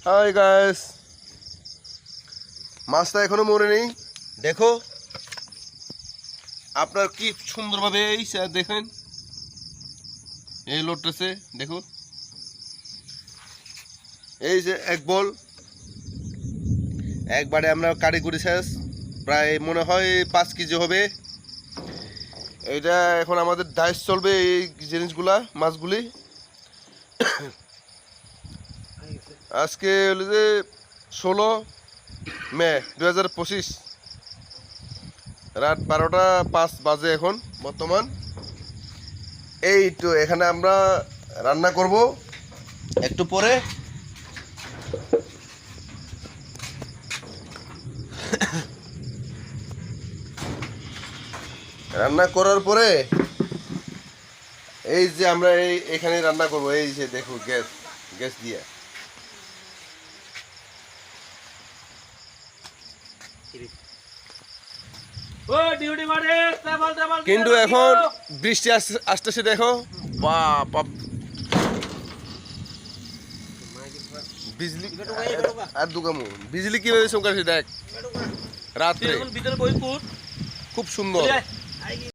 Hi guys, মাছটা এখনো মরে নেই। দেখো আপনার কি সুন্দরভাবে এই দেখেন এই লোডটাছে। দেখো এই যে এক বল একবারে আমরা কারিগরি শেষ, প্রায় মনে হয় 5 কেজি হবে। এইটা এখন আমাদের ডাইস চলবে এই জিনিসগুলা, মাছগুলি। আজকে হলো যে 16 মে 2025, রাত 12টা 5 বাজে এখন বর্তমান। এই তো এখানে আমরা রান্না করব একটু পরে। রান্না করার পরে এই যে আমরা এখানে রান্না করব। এই যে দেখো গ্যাস গ্যাস দিয়ে। কিন্তু এখন বৃষ্টি আসতেছে, দেখো বাপ বিজলি আর দুগামু বিজলি কিভাবে চমকাছে দেখ রাত্রে, খুব সুন্দর।